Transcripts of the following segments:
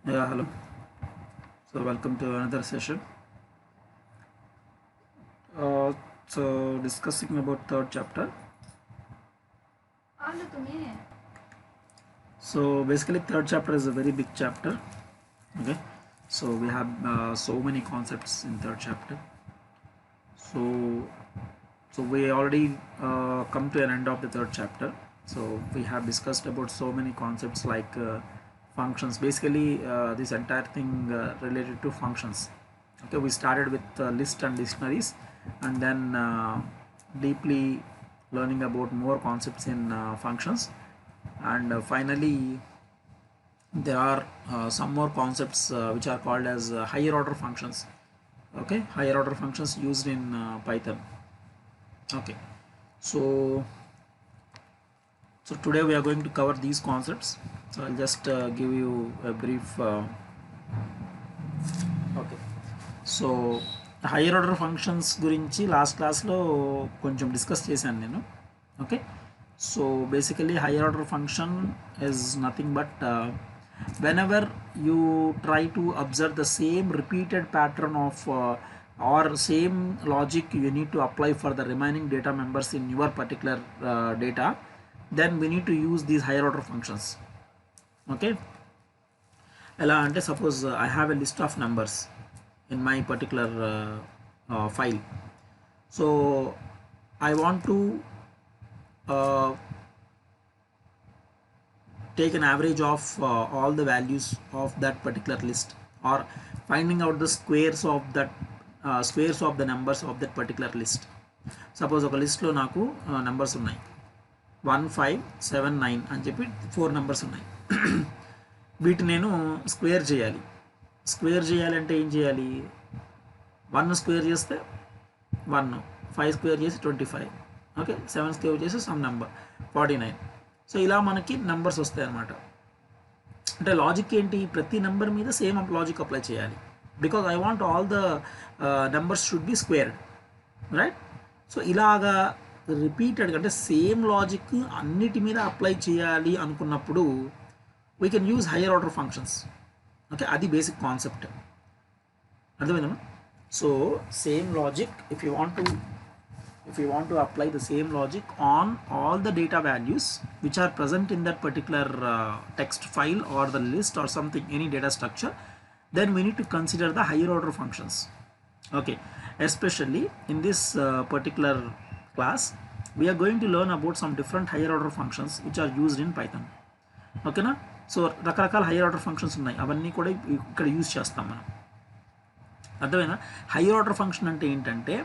Yeah, hello. So welcome to another session. Uh, so discussing about third chapter. So basically, third chapter is a very big chapter. Okay. So we have so many concepts in third chapter. So so we already come to an end of the third chapter. So we have discussed about so many concepts like functions. Basically, this entire thing related to functions. Okay, we started with list and dictionaries, and then deeply learning about more concepts in functions, and finally there are some more concepts which are called as higher order functions. Okay, higher order functions used in Python. Okay, so so today we are going to cover these concepts. So I'll just give you a brief. Okay, so hire order functions గురించి last క్లాస్లో కొంచెం discuss చేశాను నేను. Okay, so basically hire order function is nothing but whenever you try to observe the same repeated pattern of or same logic you need to apply for the remaining data members in your particular data, then we need to use these higher order functions. Okay, ఎలా అంటే suppose I have a list of numbers in my particular file. So I want to uh, take an average of all the values of that particular list, or finding out the squares of the numbers of that particular list. Suppose ఒక లిస్ట్లో నాకు numbers ఉన్నాయి 1579 అని చెప్పి 4 numbers ఉన్నాయి. వీటిని నేను square చేయాలంటే ఏం చేయాలి? 1 స్క్వేర్ చేస్తే 1, 5 స్క్వేర్ చేసి 25, ఓకే, 7 స్క్వేర్ చేసి సమ్ నెంబర్ 49. సో ఇలా మనకి నెంబర్స్ వస్తాయి అన్నమాట. అంటే లాజిక్ ఏంటి? ప్రతి నెంబర్ మీద సేమ్ లాజిక్ అప్లై చేయాలి, because I want all the numbers should be squared, right? So ఇలాగా రిపీటెడ్గా అంటే సేమ్ లాజిక్ అన్నిటి మీద అప్లై చేయాలి అనుకున్నప్పుడు we can use hire order functions. Okay, అది బేసిక్ కాన్సెప్ట్. అర్థమైందమ్మా? So same logic, if you want to apply the same logic on all the data values which are present in that particular text file or the list or something, any data structure, then we need to consider the higher order functions. Okay, especially in this particular class we are going to learn about some different higher order functions which are used in Python. Okay na? So రకరకాల hire order functions ఉన్నాయి, అవన్నీ కూడా ఇక్కడ use చేస్తాం మనం. అర్థమైనా? Hire order function అంటే ఏంటంటే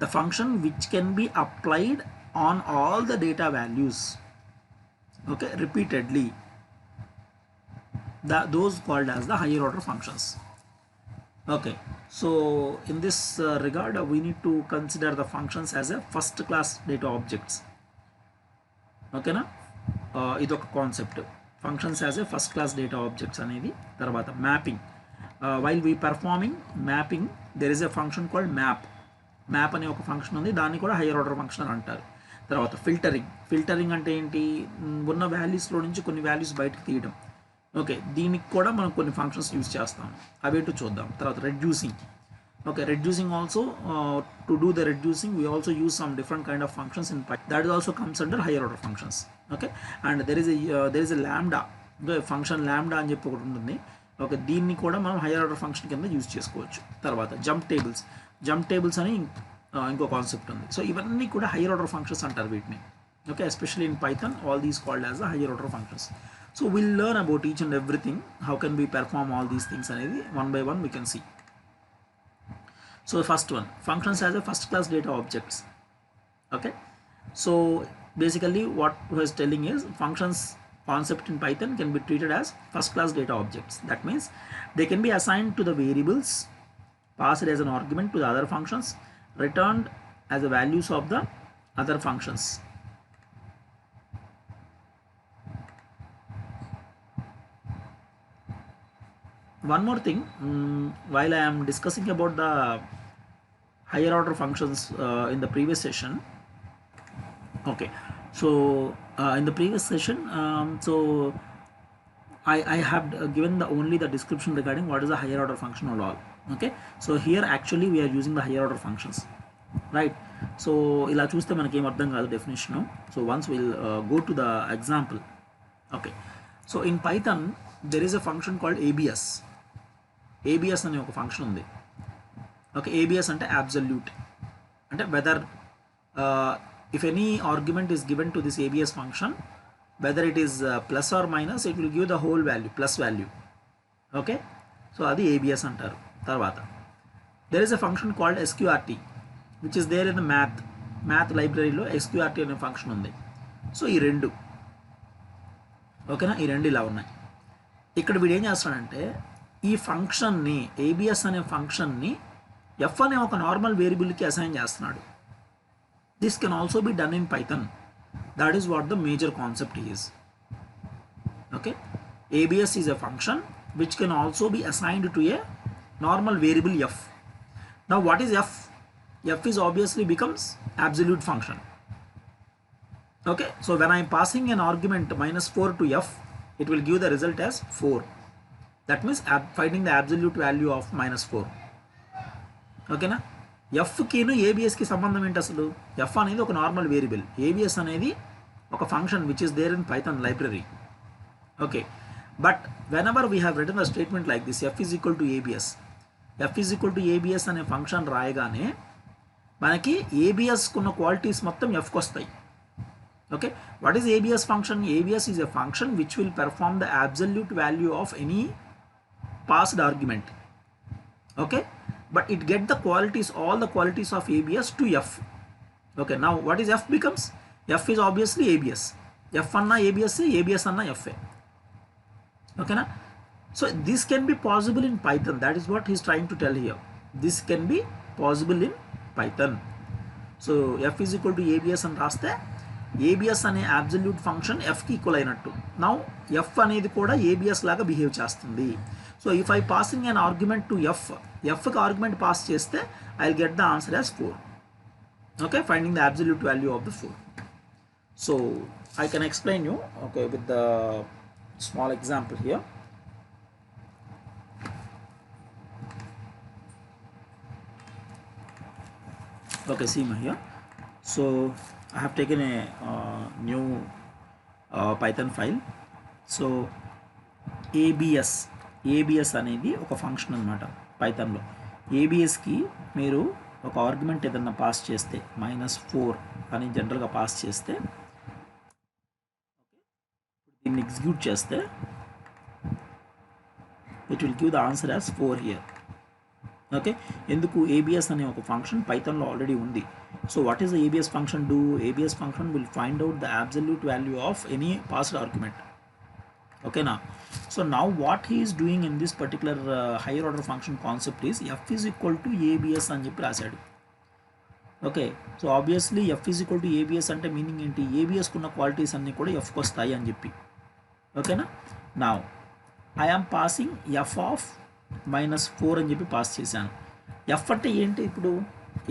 the function which can be applied on all the data values, okay, repeatedly, those called as the higher order functions. Okay, so in this regard we need to consider the functions as a first class data objects. Okay na? ఇదొక concept, functions as a first class data objects అనేది. తర్వాత mapping, while we performing mapping there is a function called map అనే ఒక function ఉంది, దాన్ని కూడా hire order function అని అంటారు. తర్వాత ఫిల్టరింగ్ అంటే ఏంటి? ఉన్న వాల్యూస్లో నుంచి కొన్ని వాల్యూస్ బయటకు తీయడం. ఓకే, దీనికి కూడా మనం కొన్ని ఫంక్షన్స్ యూజ్ చేస్తాం, అవేంటో చూద్దాం. తర్వాత reducing. Okay, reducing also, to do the reducing we also use some different kind of functions in Python, that also comes under higher order functions. Okay, and there is a lambda, the function lambda అని చెప్పి ఒకటి ఉంటుంది. Okay, దీన్ని కూడా మనం hire order function కింద use చేసుకోవచ్చు. తర్వాత జంప్ టేబుల్స్ అని ఇంకో కాన్సెప్ట్ ఉంది. సో ఇవన్నీ కూడా హైయర్ ఆర్డర్ ఫంక్షన్స్ అంటారు వీటిని. Okay, especially in Python all these called as the higher order functions. So will learn about each and everything, how can be perform all these things అనేది one by one we can see. So the first one, functions as a first class data objects. Okay, so basically what was telling is functions concept in Python can be treated as first class data objects. That means they can be assigned to the variables, passed as an argument to the other functions, returned as the values of the other functions. One more thing, while I am discussing about the higher order functions in the previous session. Okay, so in the previous session, so I have given the only the description regarding what is a higher order function or all. Okay, so here actually we are using the higher order functions, right? So ఇలా చూస్తే మనకి ఏం అర్థం కాదు definition. So once will go to the example. Okay, so in Python there is a function called ABS. ABS అనే ఒక function ఉంది. Okay, ABS అంటే అబ్సల్యూట్, అంటే weather if any argument is given to this ABS function, whether it is plus or minus, it will give the whole value, plus value. Okay, so adi ABS antaru. Tarvata there is a function called SQRT which is there in the math library lo. SQRT ane function undi. So ee rendu ఓకేనా, ఈ రెండు ఇలా ఉన్నాయి. ఇక్కడ వీడు ఏం చేస్తాడంటే ఈ ఫంక్షన్ని, ఏబిఎస్ అనే ఫంక్షన్ని ఎఫ్ అనే ఒక నార్మల్ వేరియబుల్కి అసైన్ చేస్తున్నాడు. This can also be done in Python. That is what the major concept is. Okay, ABS is a function which can also be assigned to a normal variable f. Now what is f? F is obviously becomes absolute function. Okay, so when I am passing an argument -4 to f, it will give the result as 4. That means finding the absolute value of -4. Okay na? ఎఫ్కిను ఏబిఎస్కి సంబంధం ఏంటి అసలు? F అనేది ఒక normal variable, ABS అనేది ఒక function which is there in Python library. Okay, but whenever we have written a statement like this, F is equal to ABS, F is equal to ABS అనే function రాయగానే మనకి ఏబిఎస్కు ఉన్న qualities మొత్తం ఎఫ్కి వస్తాయి. Okay, what is ABS function? ABS is a function which will perform the absolute value of any passed argument. Okay, but it get the qualities, all the qualities of ABS to F. Okay, now what is F becomes? F is obviously ABS. F anna ABS, ABS anna FA. Okay na? So this can be possible in Python. That is what he is trying to tell here. This can be possible in Python. So F is equal to ABS and raste, ABS ane absolute function F ki equal ainattu. Now F anedi kuda ABS laga behave chestundi. So if I passing an argument to F, F కి argument pass చేస్తే I will get the answer as 4. Okay, finding the absolute value of the 4. So I can explain you, okay, with the small example here. Okay, see my here. So I have taken a new Python file. So ABS అనేది ఒక function అన్నమాట పైథాన్లో. ఏబిఎస్కి మీరు ఒక argument ఏదన్నా pass చేస్తే -4 అని జనరల్గా pass చేస్తే, దీన్ని ఎగ్జిక్యూట్ చేస్తే it will give the answer as 4 here. Okay, ఎందుకు? ఏబిఎస్ అనే ఒక ఫంక్షన్ పైథాన్లో ఆల్రెడీ ఉంది. So what is the ABS function do? ABS function will find out the absolute value of any passed argument. Okay now, so now what he is doing in this particular higher order function concept is f is equal to abs అని చెప్పి రాశాడు. Okay, so obviously F is equal to ABS అంటే meaning ఏంటి? ఏబిఎస్కి ఉన్న qualities అన్నీ కూడా ఎఫ్కి వస్తాయి అని చెప్పి. ఓకేనా? Now I am passing F of -4 అని చెప్పి పాస్ చేశాను. ఎఫ్ అంటే ఏంటి ఇప్పుడు?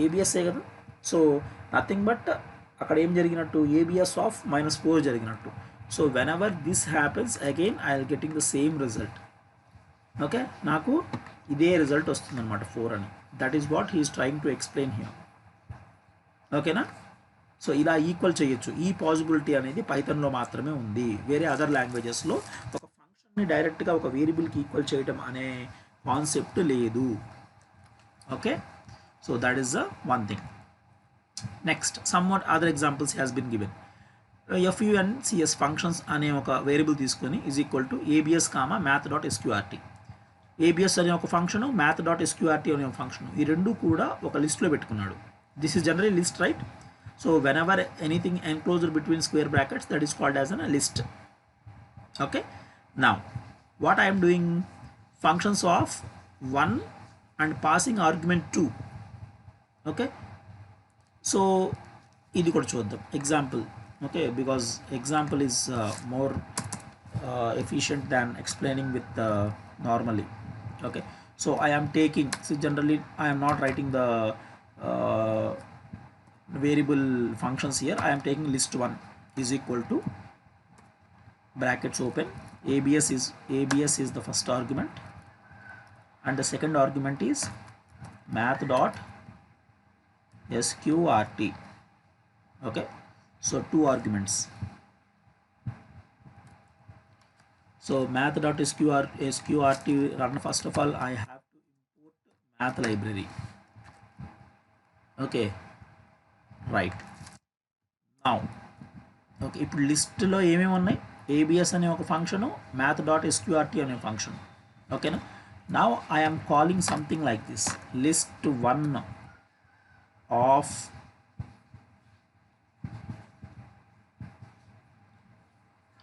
ఏబిఎస్ఏ కదా. సో నథింగ్ బట్ అక్కడ ఏం జరిగినట్టు? ఏబిఎస్ ఆఫ్ -4 జరిగినట్టు. So whenever this happens again, I will getting the same result. Okay, నాకు ఇదే రిజల్ట్ వస్తుంది అనమాట 4 అని. That is what he is trying to explain here. ఓకేనా? సో ఇలా ఈక్వల్ చేయొచ్చు. ఈ పాసిబిలిటీ అనేది పైథాన్లో మాత్రమే ఉంది. వేరే అదర్ లాంగ్వేజెస్లో ఒక ఫంక్షన్ని డైరెక్ట్గా ఒక వేరియబుల్కి ఈక్వల్ చేయడం అనే కాన్సెప్ట్ లేదు. Okay, so that is the one thing. Next, some what other examples has been given. FUNCS functions అనే ఒక వేరియబుల్ తీసుకొని is equal to ABS comma math.sqrt. ABS అనే ఒక ఫంక్షను, math.sqrt అనే ఒక ఫంక్షన్, ఈ రెండు కూడా ఒక లిస్ట్లో పెట్టుకున్నాడు. This is generally list, right? So when ever anything enclosed between square brackets, that is called as an list. Okay, now what I'm doing? Functions of 1 and passing argument 2. Okay, so ఇది కూడా చూద్దాం example. Okay, because example is more efficient than explaining with normally. Okay, so I am taking, so generally I am not writing the variable functions here. I am taking list 1 is equal to brackets open ABS is the first argument, and the second argument is math dot sqrt. Okay, so two arguments. So math dot sqrt run. First of all, I have to import math library. Okay, right now. Okay, ఇప్పుడు లిస్ట్లో ఏమేమి ఉన్నాయి? ABS అనే ఒక function, math dot SQRT అనే function. ఓకేనా? Now I am calling something like this, list 1 of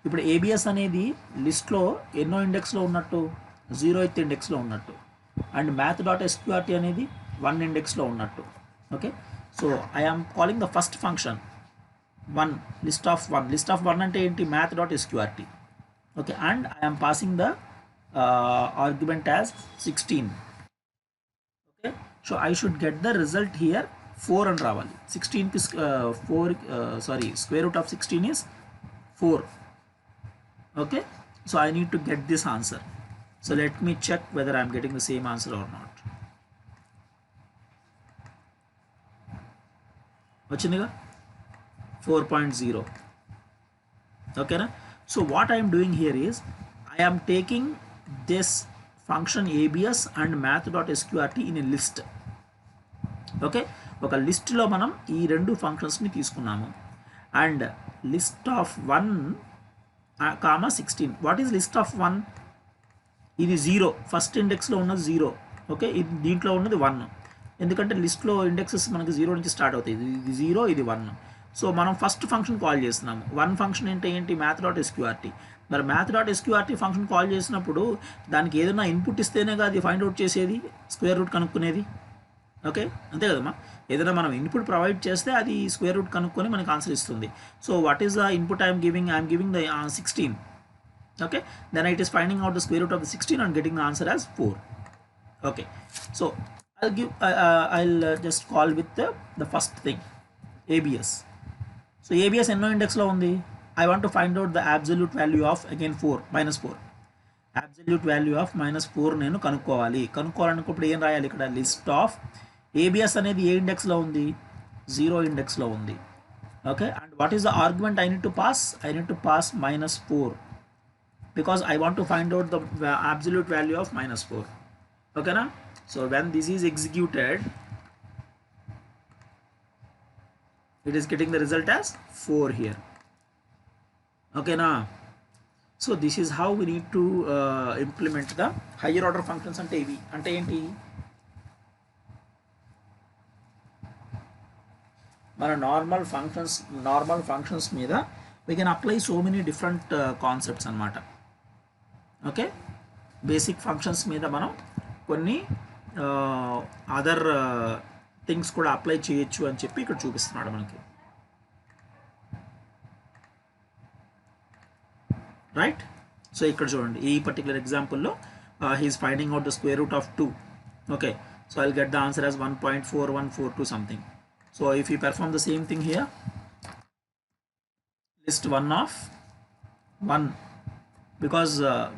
ఇప్పుడు ABS అనేది లిస్ట్లో ఎన్నో ఇండెక్స్లో ఉన్నట్టు? 0th ఇండెక్స్లో ఉన్నట్టు. అండ్ మ్యాథ్ డాట్ ఎస్క్యూఆర్టీ అనేది 1 ఇండెక్స్లో ఉన్నట్టు. Okay, so I am calling the first function 1 list of 1 అంటే ఏంటి? math dot sqrt. okay, and I am passing the argument as 16. okay, so I should get the result here 4 అని రావాలి. 16 కి square root of 16 is 4. okay, so I need to get this answer. So let me check whether I am getting the same answer or not. వచ్చిందిగా 4.0. okay na? So what I am doing here is I am taking this function abs and math.sqrt in a list. okay, ఒక list లో మనం ఈ రెండు functions ని తీసుకున్నాము. And list of 1 comma 16. What is list of 1? ఇది 0, first index లో ఉన్నది 0. ఓకే, ఇది దీంట్లో ఉన్నది 1, ఎందుకంటే లిస్ట్లో ఇండెక్సెస్ మనకి 0 నుంచి స్టార్ట్ అవుతాయి. ఇది 0, ఇది 1. సో మనం ఫస్ట్ ఫంక్షన్ కాల్ చేస్తున్నాము. 1 ఫంక్షన్ ఏంటి? Math dot SQRT. మరి math dot SQRT function call చేసినప్పుడు దానికి ఏదైనా ఇన్పుట్ ఇస్తేనే కదా అది ఫైండ్ అవుట్ చేసేది, స్క్వేర్ రూట్ కనుక్కునేది. ఓకే, అంతే కదమ్మా. ఏదైనా మనం ఇన్పుట్ ప్రొవైడ్ చేస్తే అది స్క్వేర్ రూట్ కనుక్కొని మనకి ఆన్సర్ ఇస్తుంది. So what is the input I'm giving the 16. okay, then it is finding out the square root of the 16 and getting the answer as 4. okay, so I'll just call with the first thing, abs. So abs ఎన్నో ఇండెక్స్లో ఉంది? I want to find out the absolute value of again 4, -4. absolute value of -4 నేను కనుక్కోవాలనుకున్నప్పుడు ఏం రాయాలి? ఇక్కడ list of abs అనేది ఏ ఇండెక్స్లో ఉంది? 0 ఇండెక్స్లో ఉంది. Okay, and what is the argument I need to pass? I need to pass -4 because I want to find out the absolute value of -4. okay na? So when this is executed, it is getting the result as 4 here. okay na? So this is how we need to implement the higher order functions. అంటే ఇవి అంటే ఏంటి? మన normal functions మీద we can apply so many different concepts అన్నమాట. Okay, basic functions మీద మనం కొన్ని అదర్ థింగ్స్ కూడా అప్లై చేయొచ్చు అని చెప్పి ఇక్కడ చూపిస్తున్నాడు మనకి. రైట్, సో ఇక్కడ చూడండి ఈ పర్టికులర్ ఎగ్జాంపుల్లో he is finding out the square root of 2. Okay, so I'll get the answer as 1.4142 something. So if you perform the same thing here, list 1 of 1, because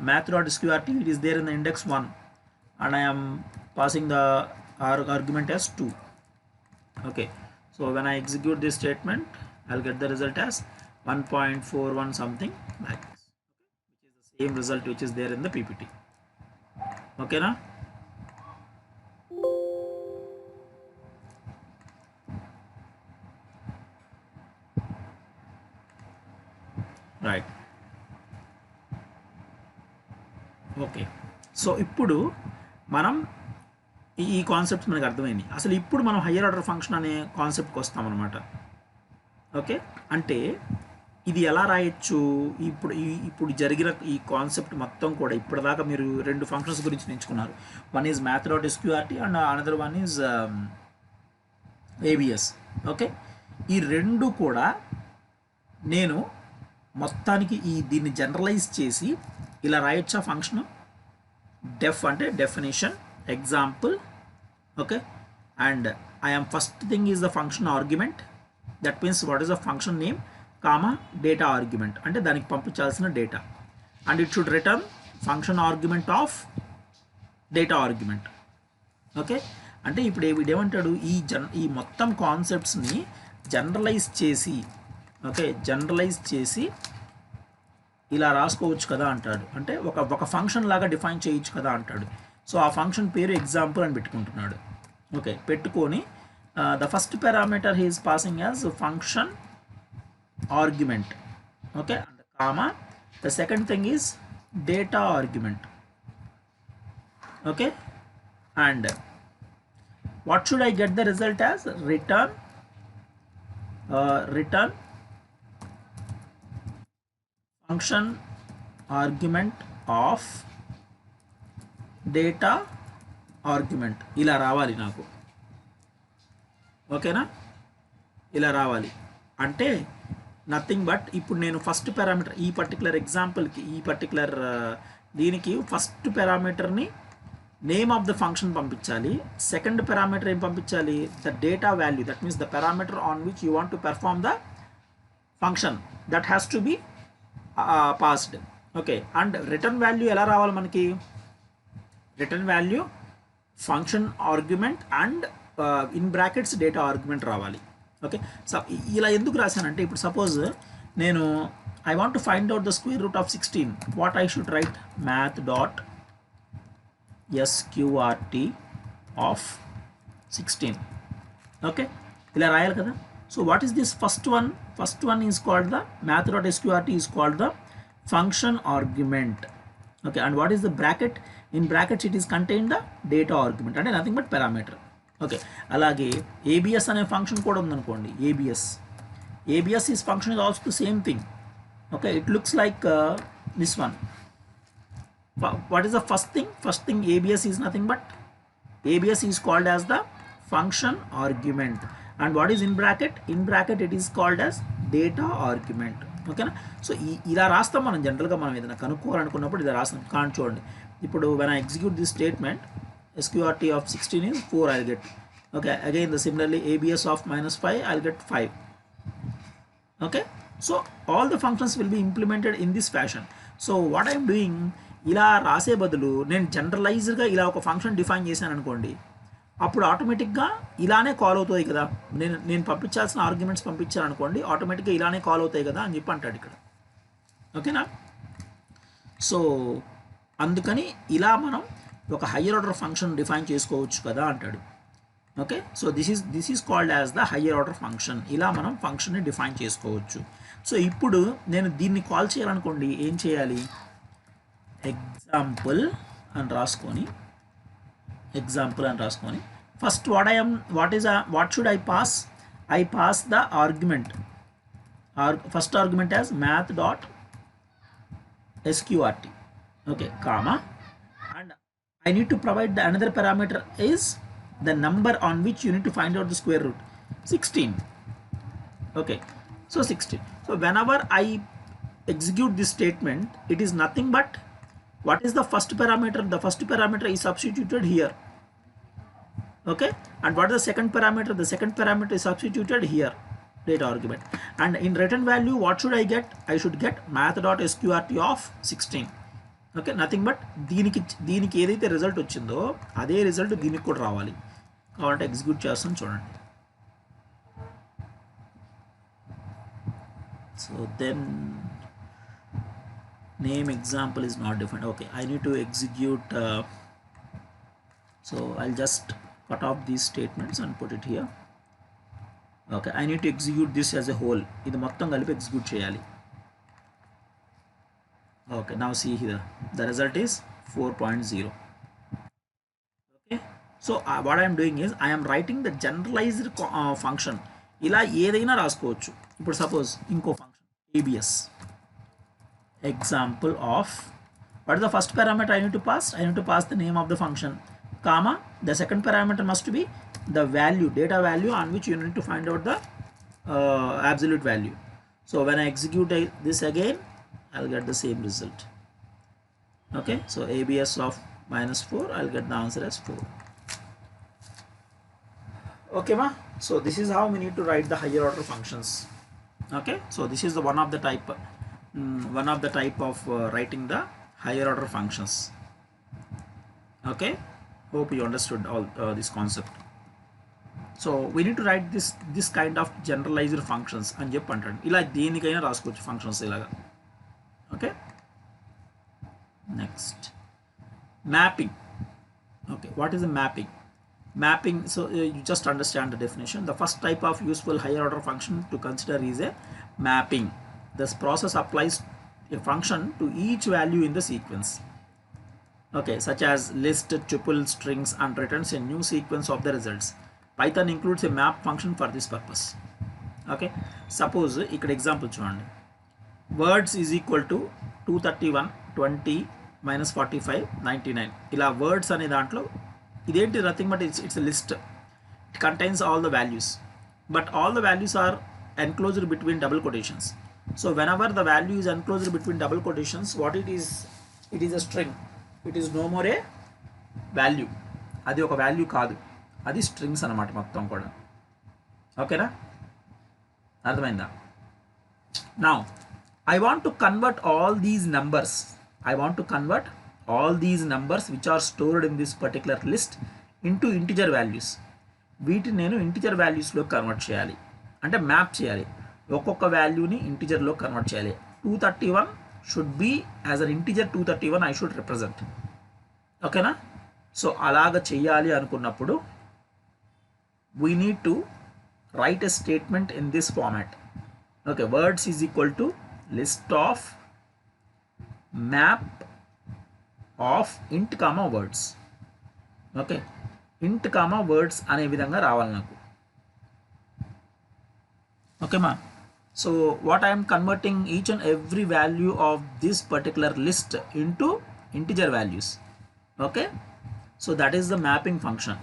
math.sqrt it is there in the index 1 and I am passing the argument as 2. okay, so when I execute this statement I'll get the result as 1.41 something like this, which is the same result which is there in the PPT. okay na? Right, okay. So ఇప్పుడు మనం ఈ concept మనకు అర్థమైంది. అసలు ఇప్పుడు మనం higher order function అనే కాన్సెప్ట్కి వస్తామన్నమాట. Okay, అంటే ఇది ఎలా రాయొచ్చు? ఇప్పుడు జరిగిన ఈ కాన్సెప్ట్ మొత్తం కూడా ఇప్పటిదాకా మీరు 2 ఫంక్షన్స్ గురించి నేర్చుకున్నారు. One is math dot SQRT and another one is ABS. Okay, ఈ 2 కూడా నేను మొత్తానికి దీన్ని జనరలైజ్ చేసి ఇలా రాయొచ్చా ఫంక్షన్? డెఫ్ అంటే definition, example. Okay, and I'm first thing is the function argument. That means what is the function name comma data argument అంటే దానికి పంపించాల్సిన data. and it should return function argument of data argument. Okay, అంటే ఇప్పుడు వీడేమంటాడు, ఈ మొత్తం కాన్సెప్ట్స్ని generalise చేసి, ఓకే, జనరలైజ్ చేసి ఇలా రాసుకోవచ్చు కదా అంటాడు. అంటే ఒక ఫంక్షన్ లాగా డిఫైన్ చేయొచ్చు కదా అంటాడు. సో ఆ ఫంక్షన్ పేరు ఎగ్జాంపుల్ అని పెట్టుకుంటున్నాడు. ఓకే, పెట్టుకొని the first parameter he is passing as function argument. Okay, and comma the second thing is data argument. Okay, and what should I get the result as? Return function argument of data argument. ఇలా రావాలి నాకు. ఓకేనా, ఇలా రావాలి. అంటే nothing but ఇప్పుడు నేను first parameter ఈ పర్టికులర్ ఎగ్జాంపుల్కి, ఈ పర్టికులర్ దీనికి ఫస్ట్ పారామీటర్ని నేమ్ ఆఫ్ ద ఫంక్షన్ పంపించాలి. సెకండ్ పారామీటర్ ఏం పంపించాలి? The data value, that means the parameter on which you want to perform the function, that has to be passed. Okay, and return value ఎలా రావాలి మనకి? Return value function argument and in brackets data argument రావాలి. Okay, so ఇలా ఎందుకు రాశానంటే, ఇప్పుడు suppose నేను I want to find out the square root of 16, what I should write? math dot sqrt of 16. Okay, ఇలా రాయాలి కదా. So what is this first one? First one is called the math.sqrt is called the function argument. Okay, and what is the bracket? In brackets it is contained the data argument, అంటే nothing but parameter. Okay, అలాగే abs అనే function కూడా ఉందనుకోండి. abs is function is also the same thing. Okay, it looks like this one. What is the first thing? First thing, abs is nothing but abs is called as the function argument, and what is in bracket? In bracket it is called as data argument. ఓకేనా, so ఇలా రాస్తాం మనం జనరల్గా. మనం ఏదైనా కనుక్కోవాలనుకున్నప్పుడు ఇలా రాస్తాం. కానీ చూడండి, ఇప్పుడు when I execute this statement, sqrt of 16 is 4, I'll get. Okay, again the similarly abs of -5, I'll get 5. Okay, so all the functions will be implemented in this fashion. So what I am doing, ఇలా రాసే బదులు నేను జనరలైజ్డ్గా ఇలా ఒక function define చేశాను అనుకోండి, అప్పుడు ఆటోమేటిక్గా ఇలానే కాల్ అవుతాయి కదా. నేను పంపించాల్సిన ఆర్గ్యుమెంట్స్ పంపించాను అనుకోండి, ఆటోమేటిక్గా ఇలానే కాల్ అవుతాయి కదా అని చెప్పి అంటాడు ఇక్కడ. ఓకేనా, సో అందుకని ఇలా మనం ఒక హయ్యర్ ఆర్డర్ ఫంక్షన్ డిఫైన్ చేసుకోవచ్చు కదా అంటాడు. Okay, so this is called as the higher order function. ఇలా మనం ఫంక్షన్ని డిఫైన్ చేసుకోవచ్చు. సో ఇప్పుడు నేను దీన్ని కాల్ చేయాలనుకోండి, ఏం చేయాలి? ఎగ్జాంపుల్ అని రాసుకొని first what should I pass? I pass the argument, first argument as math.sqrt. okay, comma, and I need to provide the another parameter is the number on which you need to find out the square root, 16. okay, so 16. So whenever I execute this statement, it is nothing but what is the first parameter? The first parameter is substituted here. Okay, and what is the second parameter? The second parameter is substituted here, data argument. And in return value, what should I get? I should get math.sqrt of 16. Okay, nothing but దీనికి ఏదైతే result వచ్చిందో అదే result దీనికి కూడా రావాలి. కాబట్టి execute చేస్తాను చూడండి. So then name example is not defined. Okay, I need to execute. So I'll just cut off these statements and put it here. Okay, I need to execute this as a whole. ఇది మొత్తం కలిపి execute చేయాలి. Okay, now see here, the result is 4.0. okay, so what I am doing is I am writing the generalized function. ఇలా ఏదైనా రాసుకోవచ్చు. ఇప్పుడు suppose ఇంకో function abs, example of, what is the first parameter I need to pass? I need to pass the name of the function, comma, the second parameter must be the value, data value on which you need to find out the absolute value. So when I execute this again, I'll get the same result. Okay, so abs of -4, I'll get the answer as 4. Okay ma, so this is how we need to write the higher order functions. Okay, so this is the one of the type one of the type of writing the higher order functions. Okay, hope you understood all this concept. So we need to write this kind of generalized functions అని చెప్పి అంటాడు. ఇలా దేనికైనా రాసుకోవచ్చు functions ఇలాగా. Okay, next mapping. Okay, what is a mapping? Mapping, so you just understand the definition. The first type of useful higher order function to consider is a mapping. This process applies a function to each value in the sequence, okay, such as list, tuple, strings, and returns a new sequence of the results. Python includes a map function for this purpose. Okay, suppose ఇక్కడ example చూడండి, words is equal to 231 20 minus 45 99. ఇలా words అనే దాంట్లో ఇదేంటి, nothing but it's a list. It contains all the values, but all the values are enclosed between double quotations. So whenever the value is enclosed between double quotations, what it is a string. It is no more a value. అది ఒక value కాదు, అది strings అన్నమాట మొత్తం కూడా. ఓకేనా, అర్థమైందా? Now I want to convert all these numbers. I want to convert all these numbers which are stored in this particular list into integer values. వీటిని నేను ఇంటిజర్ వాల్యూస్లో కన్వర్ట్ చేయాలి, అంటే మ్యాప్ చేయాలి. ఒక్కొక్క వాల్యూని ఇంటిజర్లో కన్వర్ట్ చేయాలి. 231 should be as an integer. 231 I should represent. ఓకేనా? So అలాగ చేయాలి అనుకున్నప్పుడు we need to write a statement in this format. Okay, words is equal to list of map of int comma words. Okay, int comma words అనే విధంగా రావాలి నాకు. ఓకేమా? So what I'm converting each and every value of this particular list into integer values. Okay, so that is the mapping function.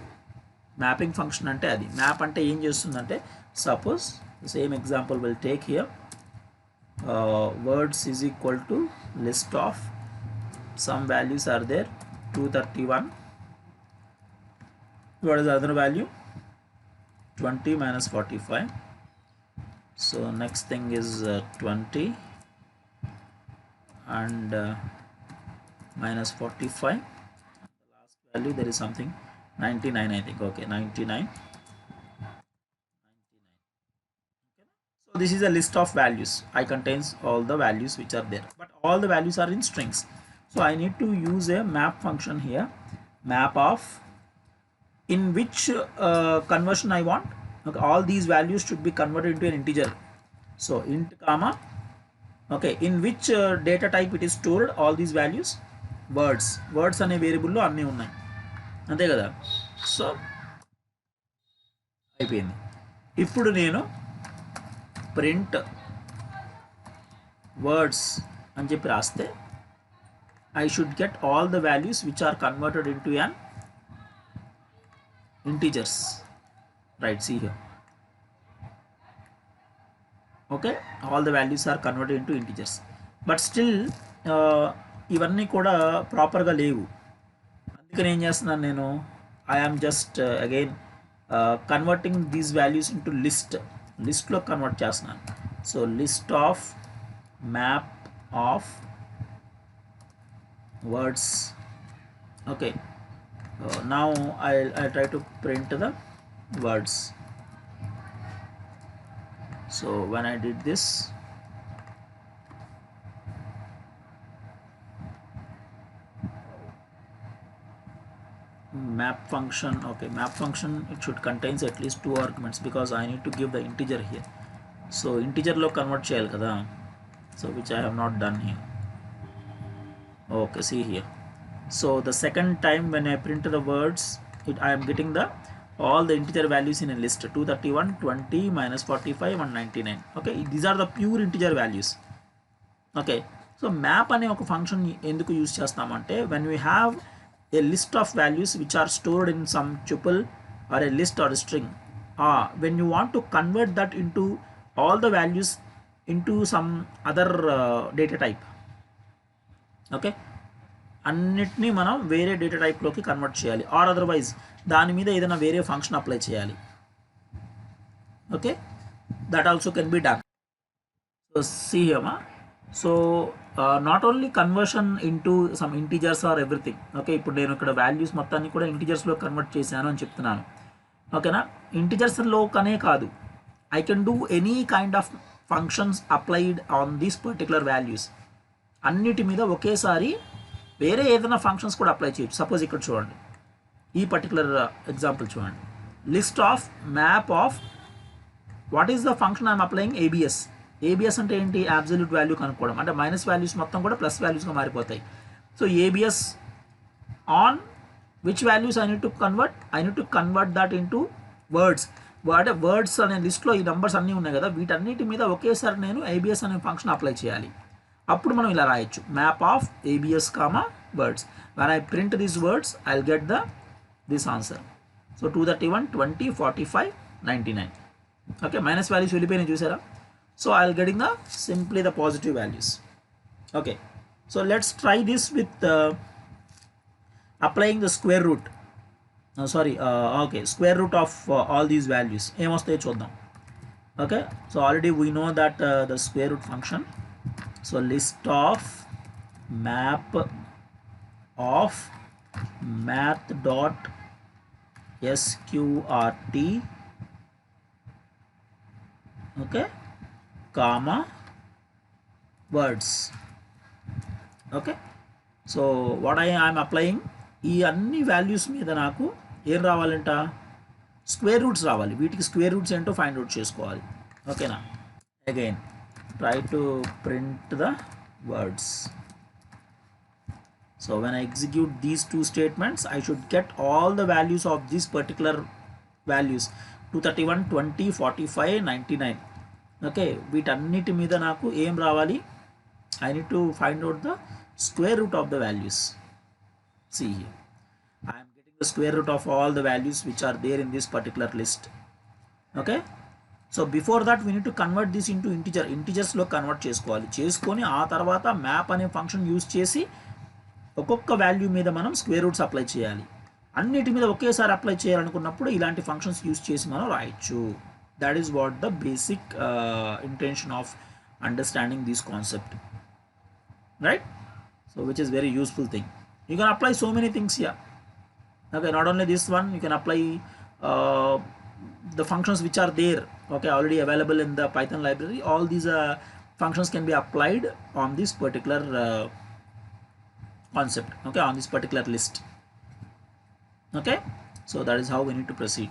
Mapping function అంటే అది. Map అంటే ఏం చేస్తుందంటే, suppose same example will take here, words is equal to list of some values are there, 231. What is the other value? 20 minus 45. So next thing is 20 and minus 45. The last value there is something 99, I think. Okay, 99. So this is a list of values. I contains all the values which are there, but all the values are in strings. So I need to use a map function here. Map of in which conversion I want. Okay, all these values should be converted into an integer. So int comma, okay, in which data type it is stored, all these values. Words అనే variable లో అన్నీ ఉన్నాయి, అంతే కదా? So అయిపోయింది. ఇప్పుడు నేను print words అని చెప్పి రాస్తే I should get all the values which are converted into an integers, right? See here. Okay, all the values are converted into integers, but still ఇవన్నీ కూడా ప్రాపర్గా లేవు. అందుకని ఏం చేస్తున్నాను నేను, I am just again converting these values into లిస్ట్లో convert చేస్తున్నాను. So list of map of words. Okay, now I'll try to print the words. So when I did this, map function, okay, map function, it should contains at least 2 arguments because I need to give the integer here. So integer lo convert cheyali kada, so which I have not done here. Okay, see here. So the second time when I print the words, I am getting all the integer values in a list, 231 20 minus 45 and 99. Okay, these are the pure integer values. Okay, so map అనే ఒక function ఎందుకు use చేస్తామంటే, when we have a list of values which are stored in some tuple or a list or a string, when you want to convert that into all the values into some other data type, okay, అన్నిటినీ మనం వేరే data టైప్లోకి convert చేయాలి, or otherwise దాని మీద ఏదైనా వేరే function apply చేయాలి. Okay, that also can be done. So see here, so not only conversion into some integers or everything. Okay, ఇప్పుడు నేను ఇక్కడ వాల్యూస్ మొత్తాన్ని కూడా ఇంటీజర్స్లో కన్వర్ట్ చేశాను అని చెప్తున్నాను. ఓకేనా, ఇంటీజర్స్లో కనే కాదు, I can do any kind of functions applied on these particular values. అన్నిటి మీద ఒకేసారి వేరే ఏదైనా ఫంక్షన్స్ కూడా అప్లై చేయొచ్చు. సపోజ్ ఇక్కడ చూడండి, ఈ పర్టికులర్ ఎగ్జాంపుల్ చూడండి, list of map of what is the function I'm applying ABS. ABS అంటే ఏంటి? అబ్సల్యూట్ వాల్యూ కనుక్కోవడం. అంటే మైనస్ వాల్యూస్ మొత్తం కూడా ప్లస్ వాల్యూస్గా మారిపోతాయి. So ABS on which values I need to convert? I need to convert that into words. అంటే words అనే లిస్ట్లో ఈ నెంబర్స్ అన్నీ ఉన్నాయి కదా, వీటన్నిటి మీద ఒకేసారి నేను ఏబిఎస్ అనే ఫంక్షన్ అప్లై చేయాలి. అప్పుడు మనం ఇలా రాయొచ్చు, map of ABS comma words. When I print these words I will get this answer. So 231, 20, 45, 99. Okay, minus values వెళ్ళిపోయినాయి చూసారా? So I'll getting simply the positive values. Okay, so let's try this with applying the square root. Square root of all these values. Okay, so already we know that the square root function. So list of map of math dot sqrt, okay, comma words. Okay, so what I am applying, ఈ అన్ని values మీద నాకు ఏం రావాలంట? Square roots రావాలి. వీటికి square roots ఏంటో find out చేసుకోవాలి. ఓకేనా, again try to print the words. So when I execute these two statements I should get all the values of this particular values 231, 20, 45, 99. Okay, వీటన్నిటి మీద నాకు ఏం రావాలి? I need to find out the square root of the values. See here, I am getting the square root of all the values which are there in this particular list. Okay, so before that we need to convert this into integer. Integers లో convert చేసుకొని ఆ తర్వాత map అనే function use చేసి ఒక్కొక్క value మీద మనం square roots apply చేయాలి. అన్నిటి మీద ఒకేసారి అప్లై చేయాలనుకున్నప్పుడు ఇలాంటి ఫంక్షన్స్ యూజ్ చేసి మనం రాయొచ్చు. That is what the basic intention of understanding this concept, right? So which is very useful thing. You can apply so many things here. Okay, not only this one, you can apply the functions which are there, okay, already available in the Python library. All these functions can be applied on this particular concept, okay, on this particular list. Okay, so that is how we need to proceed.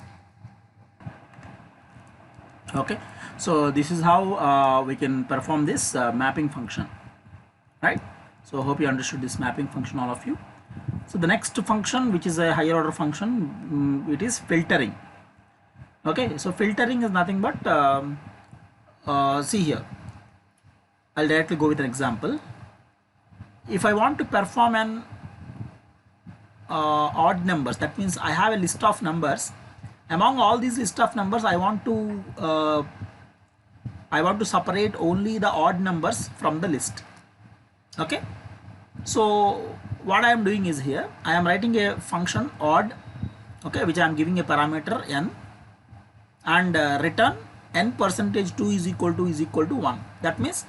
Okay, so this is how we can perform this mapping function, right? So hope you understood this mapping function, all of you. So the next function, which is a higher order function, it is filtering. Okay, so filtering is nothing but see here, I'll directly go with an example. If I want to perform an odd numbers, that means I have a list of numbers. Among all these list of numbers, I want to separate only the odd numbers from the list. Okay, so what I am doing is here I am writing a function odd, okay, which I am giving a parameter n, and return n percentage 2 is equal to 1. That means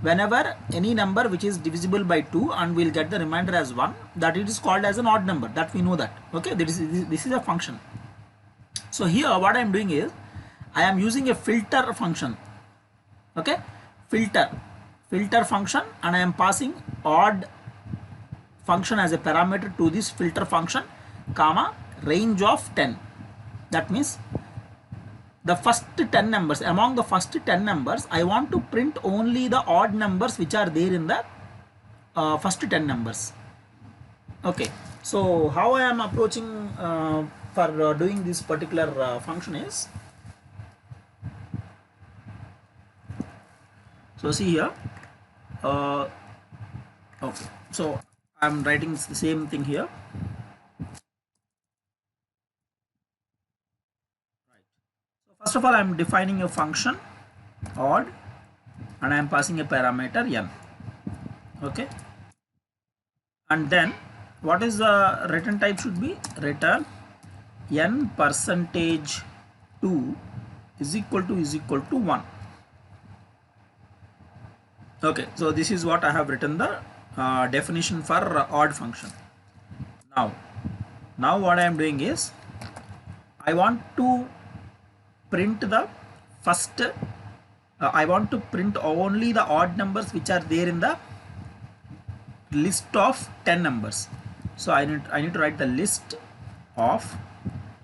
whenever any number which is divisible by 2 and we'll get the remainder as 1, that it is called as an odd number. That we know that. Okay, this is a function. So here what I am doing is I am using a filter function. Okay, filter function, and I am passing odd function as a parameter to this filter function, comma range of 10. That means the first 10 numbers, among the first 10 numbers I want to print only the odd numbers which are there in the first 10 numbers. Okay, so how I am approaching for doing this particular function is, so see here, okay, so I am writing the same thing here. Right. So first of all I am defining a function odd, and I am passing a parameter n. Okay, and then what is the return type should be? Return n percentage 2 is equal to 1. Okay, so this is what I have written the definition for odd function. Now what I am doing is I want to print the first I want to print only the odd numbers which are there in the list of 10 numbers. So I need to write the list of,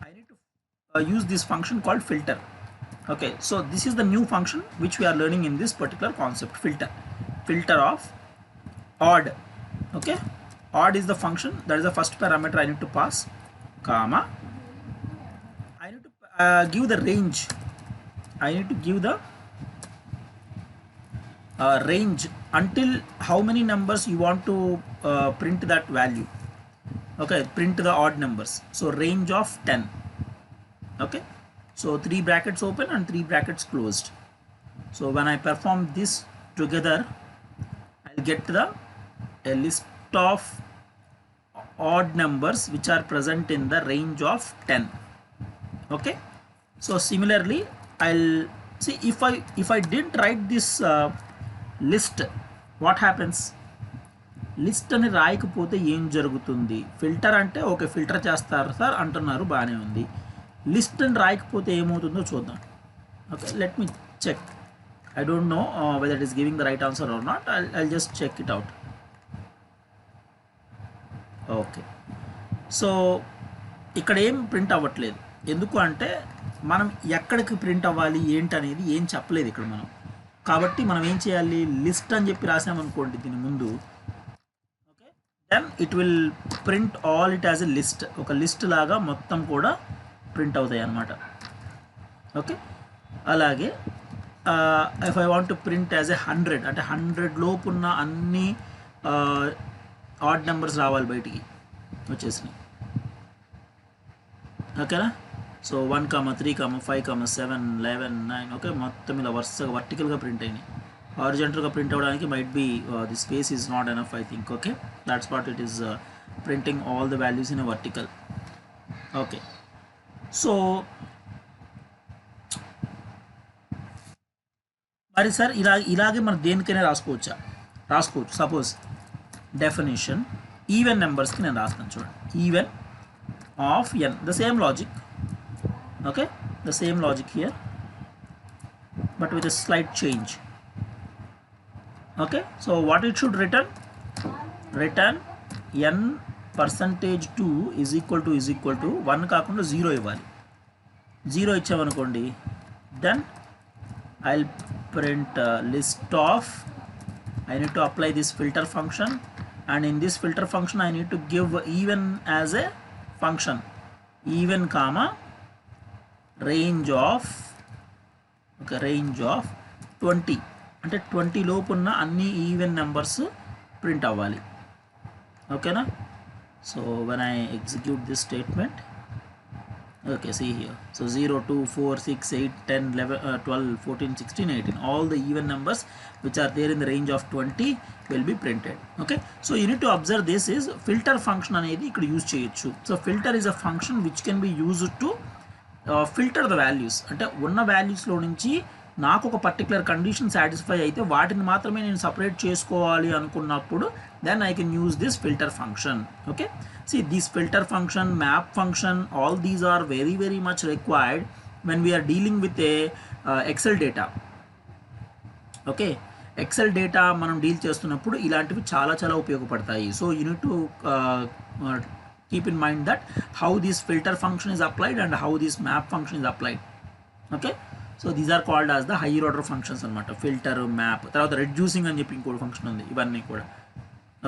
I need to use this function called filter. Okay, so this is the new function which we are learning in this particular concept, filter of odd. Okay, odd is the function, that is the first parameter I need to pass, comma, I need to give the range, I need to give the range until how many numbers you want to print that value. Okay, print the odd numbers, so range of 10. Okay, so 3 brackets open and 3 brackets closed. So when I perform this together, I'll get a list of odd numbers which are present in the range of 10. Okay, so similarly I'll see if I didn't write this list, what happens? List అని రాయకపోతే ఏం జరుగుతుంది? Filter అంటే okay filter చేస్తారు sir అంటున్నారు, బాగానే ఉంది. List అని రాయకపోతే ఏమవుతుందో చూద్దాం. Okay, let me check. I don't know whether it is giving the right answer or not. I'll just check it out. Okay, so ఇక్కడ ఏం ప్రింట్ అవ్వట్లేదు. ఎందుకు అంటే మనం ఎక్కడికి ప్రింట్ అవ్వాలి ఏంటి అనేది ఏం చెప్పలేదు ఇక్కడ మనం. కాబట్టి మనం ఏం చేయాలి, లిస్ట్ అని చెప్పి రాసామనుకోండి దీని ముందు, okay, then it will print all it as a list. ఒక లిస్ట్ లాగా మొత్తం కూడా ప్రింట్ అవుతాయి అన్నమాట. ఓకే, అలాగే if I want to print as a 100 అంటే 100 లోపు ఉన్న అన్ని ఆడ్ నెంబర్స్ రావాలి బయటికి వచ్చేసినాయి. ఓకేనా, సో 1, 3, 5, 7, 11, 9 ఓకే, మొత్తం ఇలా వరుసగా వర్టికల్గా ప్రింట్ అయినాయి. హారిజాంటల్గా ప్రింట్ అవ్వడానికి might be the space is not enough I think. Okay, that's what it is printing all the values in a vertical. Okay, so మరి సార్ ఇలాగే మనం దేనికైనా రాసుకోవచ్చు. సపోజ్ డెఫినేషన్ ఈవెన్ నెంబర్స్కి నేను రాస్తాను చూడండి, even of N, the same logic. Okay, the same logic here but with a slight change. Okay, so what it should return n percentage 2 is equal to 1 కాకుండా 0 ఇవ్వాలి. 0 ఇచ్చామనుకోండి, then I'll print list of, I need to apply this filter function, and in this filter function I need to give even as a function, even comma range of 20 అంటే 20 లోపు ఉన్న అన్ని even numbers print అవ్వాలి. ఓకేనా, so when I execute this statement, okay, see here, so 0, 2, 4, 6, 8, 10, 11, 12, 14, 16, 18 all the even numbers which are there in the range of 20 will be printed. Okay, so you need to observe this is filter function అనేది ఇక్కడ use చేయొచ్చు. So filter is a function which can be used to filter the values, అంటే ఉన్న వాల్యూస్లో నుంచి నాకు ఒక particular condition satisfy అయితే వాటిని మాత్రమే నేను సపరేట్ చేసుకోవాలి అనుకున్నప్పుడు then I can use this filter function. Okay, see this filter function, map function, all these are very very much required when we are dealing with a excel data. Okay, excel data మనం deal చేస్తున్నప్పుడు ఇలాంటివి చాలా చాలా ఉపయోగపడతాయి. So you need to keep in mind that how this filter function is applied and how this map function is applied. Okay, so these are called as the higher order functions అన్నమాట. Filter, map, తర్వాత reducing అని చెప్పి ఇంకోటి function ఉంది, ఇవన్నీ కూడా.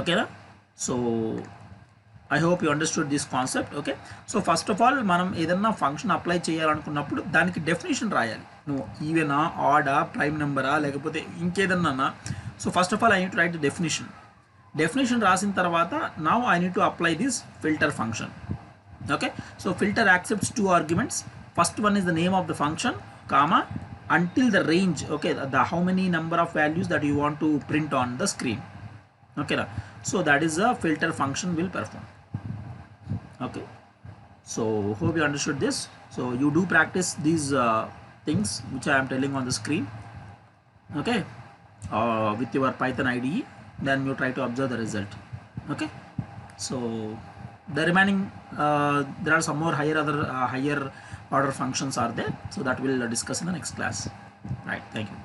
ఓకేనా, so I hope you understood this concept. Okay, so first of all మనం ఏదన్నా ఫంక్షన్ అప్లై చేయాలనుకున్నప్పుడు దానికి డెఫినేషన్ రాయాలి. నువ్వు ఈవెనా, ఆడా, ప్రైమ్ నెంబరా, లేకపోతే ఇంకేదన్నా. So first of all I need to right the definition రాసిన తర్వాత now I need to apply this filter function. Okay, so filter accepts 2 arguments. First one is the name of the function, comma, until the range, okay, the how many number of values that you want to print on the screen. Okay, so that is a filter function will perform. Okay, so hope you understood this. So you do practice these things which I am telling on the screen. Okay, with your Python IDE, then you try to observe the result. Okay, so the remaining there are some more higher order functions are there, so that we'll discuss in the next class. Right, thank you.